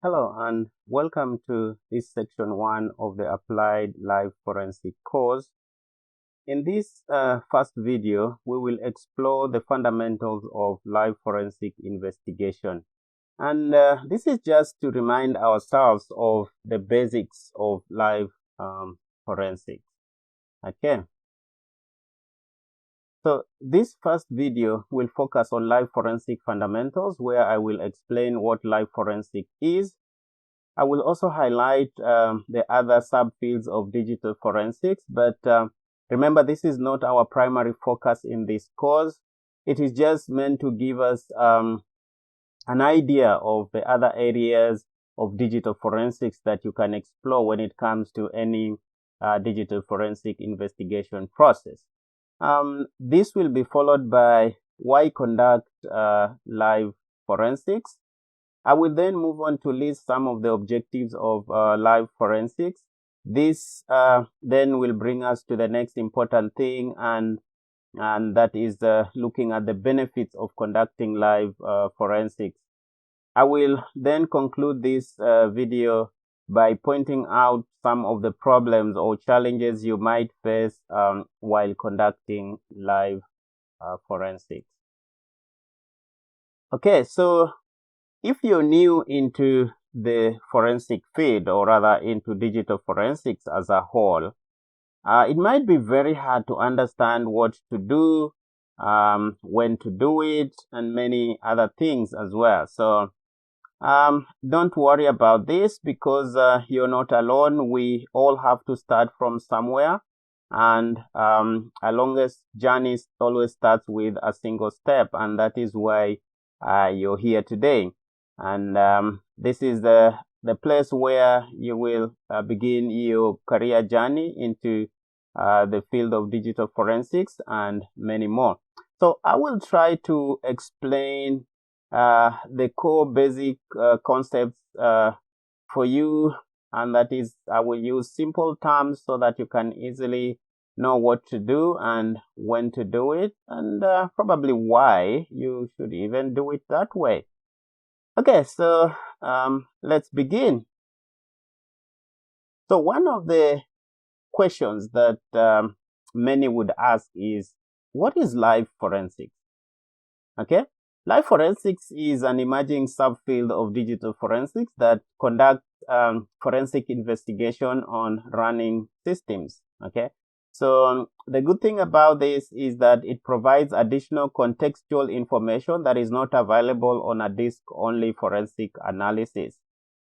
Hello and welcome to this section 1 of the Applied Live Forensic course. In this first video, we will explore the fundamentals of live forensic investigation. And this is just to remind ourselves of the basics of live forensics. Okay. So this first video will focus on live forensic fundamentals, where I will explain what live forensic is. I will also highlight the other subfields of digital forensics, but remember, this is not our primary focus in this course. It is just meant to give us an idea of the other areas of digital forensics that you can explore when it comes to any digital forensic investigation process. This will be followed by why conduct live forensics. I will then move on to list some of the objectives of live forensics. This then will bring us to the next important thing, and that is looking at the benefits of conducting live forensics. I will then conclude this video by pointing out some of the problems or challenges you might face while conducting live forensics. Okay, so if you're new into the forensic field, or rather into digital forensics as a whole, it might be very hard to understand what to do, when to do it, and many other things as well. So don't worry about this, because you're not alone. We all have to start from somewhere, and our longest journey always starts with a single step, and that is why you're here today. And this is the place where you will begin your career journey into the field of digital forensics and many more. So I will try to explain the core basic concepts for you, and that is, I will use simple terms so that you can easily know what to do and when to do it, and probably why you should even do it that way. Okay, so let's begin. So one of the questions that many would ask is, what is live forensics? Okay, live forensics is an emerging subfield of digital forensics that conducts forensic investigation on running systems. Okay, so the good thing about this is that it provides additional contextual information that is not available on a disk-only forensic analysis.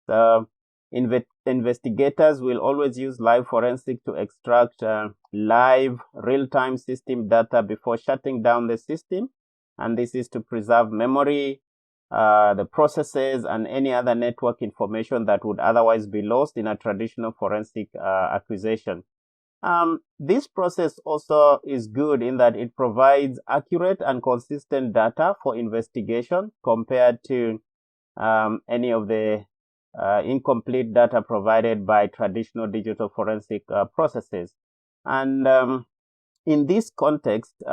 So investigators will always use live forensic to extract live real-time system data before shutting down the system, and this is to preserve memory, the processes, and any other network information that would otherwise be lost in a traditional forensic acquisition. This process also is good in that it provides accurate and consistent data for investigation compared to any of the incomplete data provided by traditional digital forensic processes. And in this context,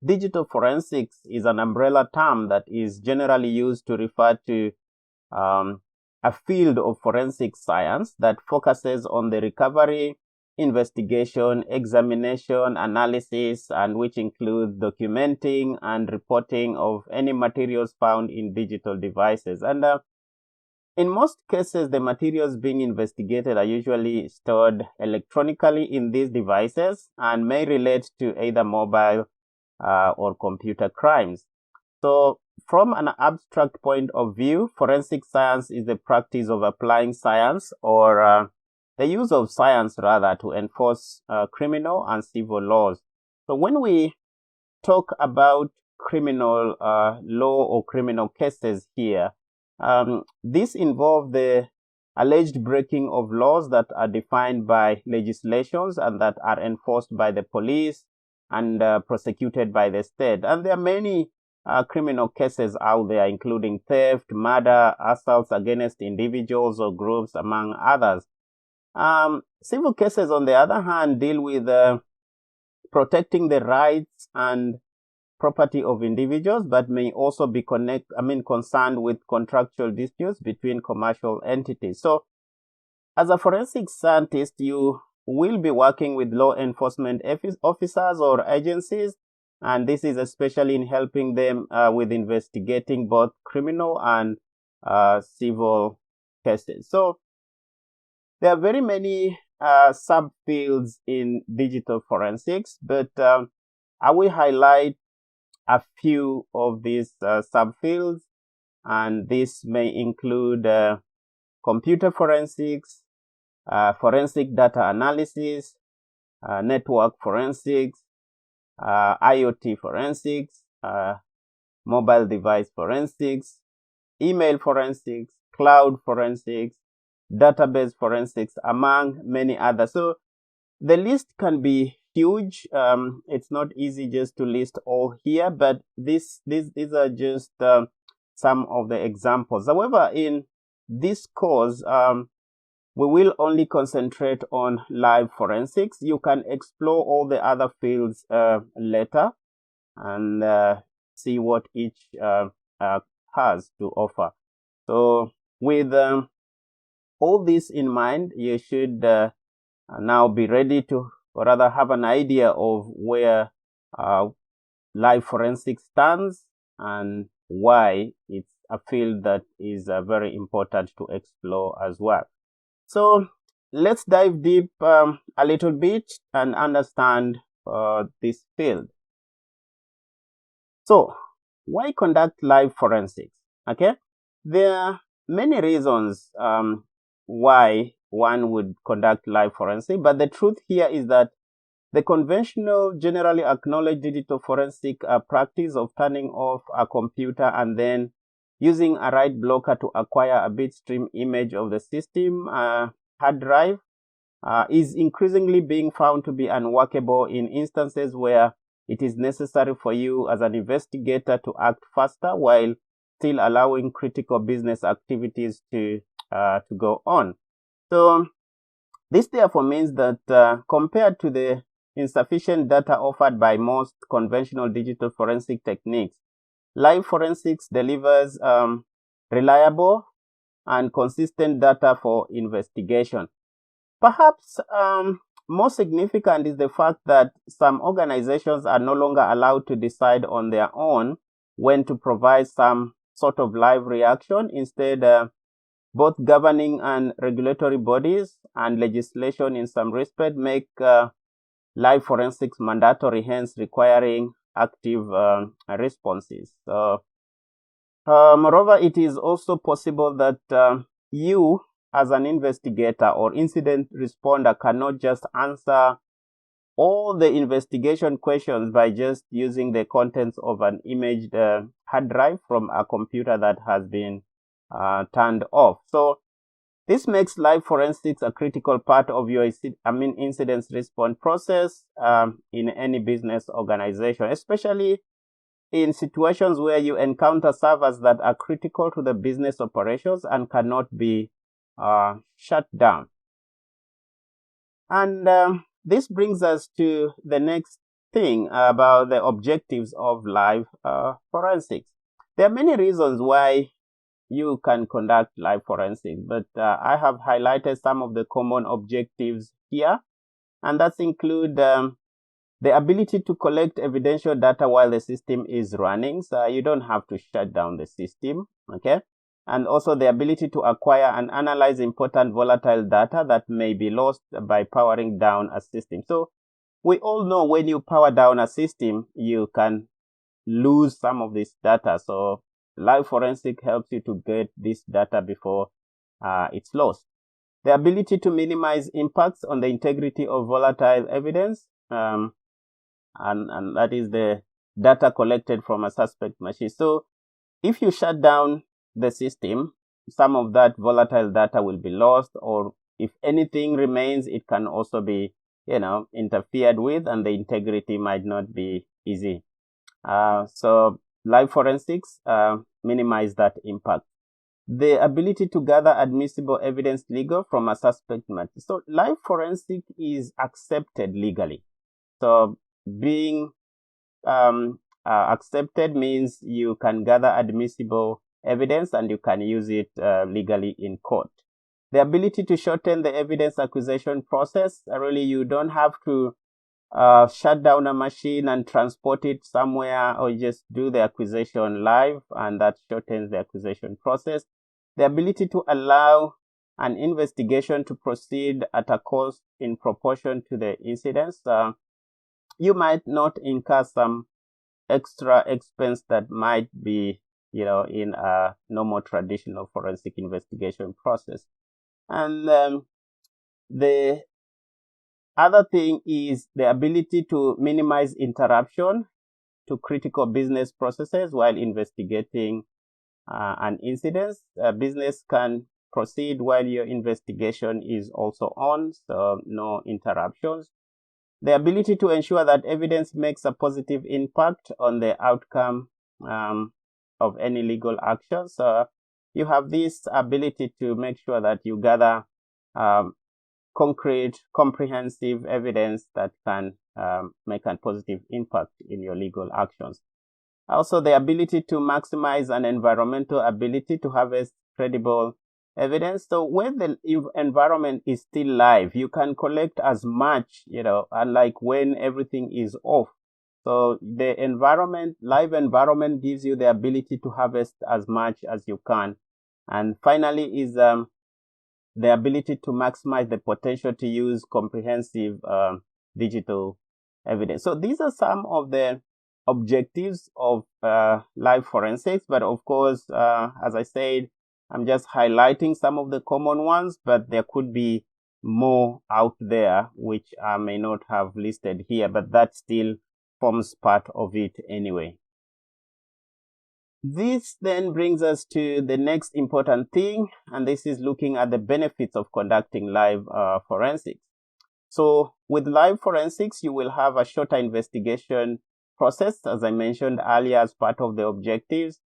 digital forensics is an umbrella term that is generally used to refer to a field of forensic science that focuses on the recovery, investigation, examination, analysis, and which includes documenting and reporting of any materials found in digital devices. And in most cases, the materials being investigated are usually stored electronically in these devices and may relate to either mobile or computer crimes. So from an abstract point of view, forensic science is the practice of applying science, or the use of science rather, to enforce criminal and civil laws. So when we talk about criminal law or criminal cases here, this involves the alleged breaking of laws that are defined by legislations and that are enforced by the police and prosecuted by the state. And there are many criminal cases out there, including theft, murder, assaults against individuals or groups, among others. Civil cases, on the other hand, deal with protecting the rights and property of individuals, but may also be concerned with contractual disputes between commercial entities. So as a forensic scientist, you will be working with law enforcement officers or agencies, and this is especially in helping them with investigating both criminal and civil cases. So there are very many subfields in digital forensics, but I will highlight a few of these subfields, and this may include computer forensics, forensic data analysis, network forensics, IoT forensics, mobile device forensics, email forensics, cloud forensics, database forensics, among many others. So the list can be huge. It's not easy just to list all here, but these are just some of the examples. However, in this course, we will only concentrate on live forensics. You can explore all the other fields later and see what each has to offer. So with all this in mind, you should now be ready to, or rather have an idea of where live forensics stands and why it's a field that is very important to explore as well. So let's dive deep a little bit and understand this field. So why conduct live forensics? Okay, there are many reasons why one would conduct live forensic, but the truth here is that the conventional, generally acknowledged digital forensic practice of turning off a computer and then using a write blocker to acquire a bitstream image of the system hard drive is increasingly being found to be unworkable in instances where it is necessary for you as an investigator to act faster while still allowing critical business activities to go on. So this therefore means that compared to the insufficient data offered by most conventional digital forensic techniques, live forensics delivers reliable and consistent data for investigation. Perhaps more significant is the fact that some organizations are no longer allowed to decide on their own when to provide some sort of live reaction. Instead, both governing and regulatory bodies and legislation in some respect make live forensics mandatory, hence requiring active responses. Moreover, it is also possible that you as an investigator or incident responder cannot just answer all the investigation questions by just using the contents of an imaged hard drive from a computer that has been turned off. So this makes live forensics a critical part of your incident response process in any business organization, especially in situations where you encounter servers that are critical to the business operations and cannot be shut down. And this brings us to the next thing about the objectives of live forensics. There are many reasons why you can conduct live forensics, but I have highlighted some of the common objectives here, and that include the ability to collect evidential data while the system is running, so you don't have to shut down the system, okay? And also the ability to acquire and analyze important volatile data that may be lost by powering down a system. So we all know when you power down a system, you can lose some of this data. So live forensic helps you to get this data before it's lost. The ability to minimize impacts on the integrity of volatile evidence, and that is the data collected from a suspect machine. So if you shut down the system, some of that volatile data will be lost, or if anything remains, it can also be, interfered with, and the integrity might not be easy. So live forensics minimize that impact. The ability to gather admissible evidence legal from a suspect matter. So live forensic is accepted legally. So being accepted means you can gather admissible evidence and you can use it legally in court. The ability to shorten the evidence acquisition process, really you don't have to shut down a machine and transport it somewhere, or just do the acquisition live, and that shortens the acquisition process. The ability to allow an investigation to proceed at a cost in proportion to the incidents. You might not incur some extra expense that might be, in a normal traditional forensic investigation process. And the other thing is the ability to minimize interruption to critical business processes while investigating an incident. Business can proceed while your investigation is also on, so no interruptions. The ability to ensure that evidence makes a positive impact on the outcome of any legal action. So you have this ability to make sure that you gather concrete, comprehensive evidence that can make a positive impact in your legal actions. Also, the ability to maximize an environmental ability to harvest credible evidence. So when the environment is still live, you can collect as much, unlike when everything is off. So the live environment gives you the ability to harvest as much as you can. And finally is the ability to maximize the potential to use comprehensive digital evidence. So these are some of the objectives of live forensics. But of course, as I said, I'm just highlighting some of the common ones, but there could be more out there which I may not have listed here, but that still forms part of it anyway. This then brings us to the next important thing, and this is looking at the benefits of conducting live forensics. So with live forensics, you will have a shorter investigation process, as I mentioned earlier, as part of the objectives.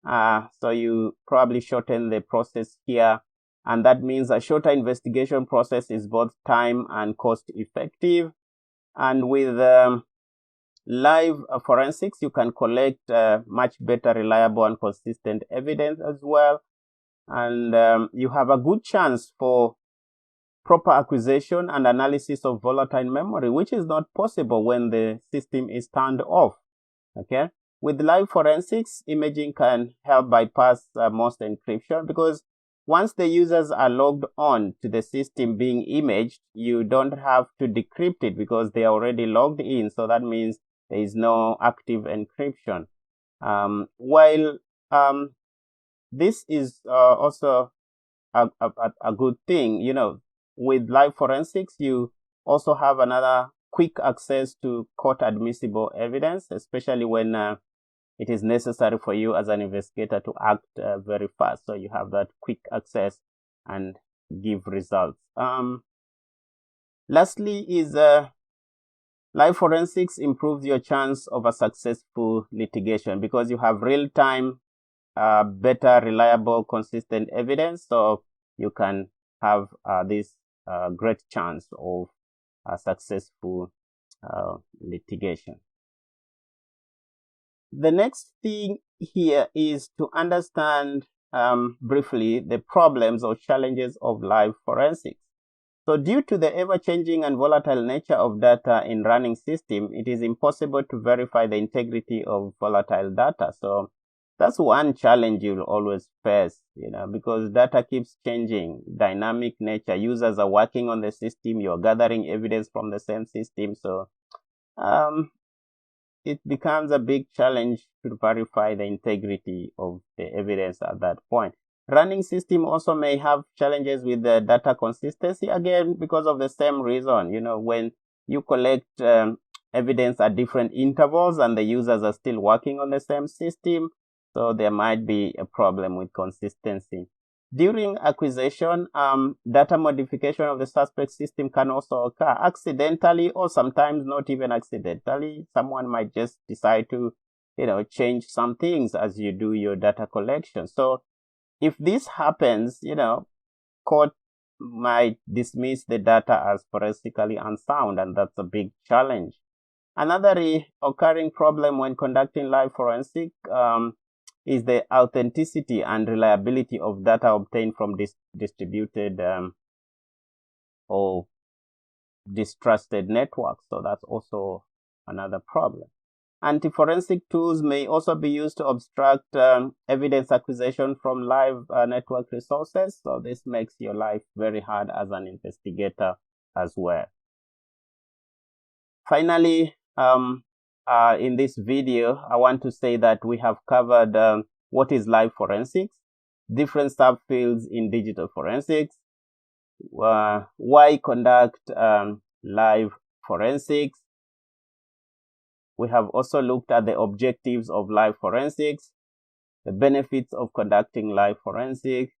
So you probably shorten the process here, and that means a shorter investigation process is both time and cost effective. And with live forensics, you can collect much better, reliable, and consistent evidence as well. And you have a good chance for proper acquisition and analysis of volatile memory, which is not possible when the system is turned off. Okay. With live forensics, imaging can help bypass most encryption, because once the users are logged on to the system being imaged, you don't have to decrypt it because they are already logged in. So that means there is no active encryption. While this is also a good thing, with live forensics, you also have another quick access to court admissible evidence, especially when it is necessary for you as an investigator to act very fast. So you have that quick access and give results. Lastly is live forensics improves your chance of a successful litigation because you have real-time, better, reliable, consistent evidence. So you can have this great chance of a successful litigation. The next thing here is to understand briefly the problems or challenges of live forensics. So due to the ever-changing and volatile nature of data in running system, it is impossible to verify the integrity of volatile data. So that's one challenge you'll always face, because data keeps changing, dynamic nature. Users are working on the system, you're gathering evidence from the same system. So it becomes a big challenge to verify the integrity of the evidence at that point. Running system also may have challenges with the data consistency, again, because of the same reason. When you collect evidence at different intervals and the users are still working on the same system, so there might be a problem with consistency. During acquisition, data modification of the suspect system can also occur accidentally, or sometimes not even accidentally. Someone might just decide to, change some things as you do your data collection. So if this happens, court might dismiss the data as forensically unsound, and that's a big challenge. Another recurring problem when conducting live forensic is the authenticity and reliability of data obtained from distributed or distrusted networks. So that's also another problem. Anti-forensic tools may also be used to obstruct evidence acquisition from live network resources. So this makes your life very hard as an investigator as well. Finally, in this video, I want to say that we have covered what is live forensics, different subfields in digital forensics, why conduct live forensics. We have also looked at the objectives of live forensics, the benefits of conducting live forensics,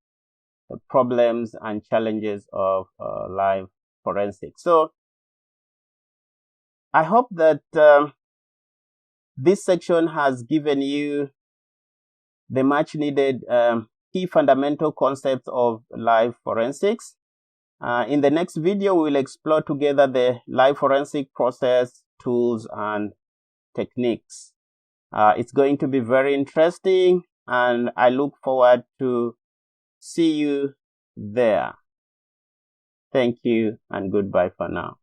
the problems and challenges of live forensics. So I hope that this section has given you the much needed key fundamental concepts of live forensics. In the next video, we will explore together the live forensic process, tools, and techniques. It's going to be very interesting, and I look forward to see you there. Thank you, and goodbye for now.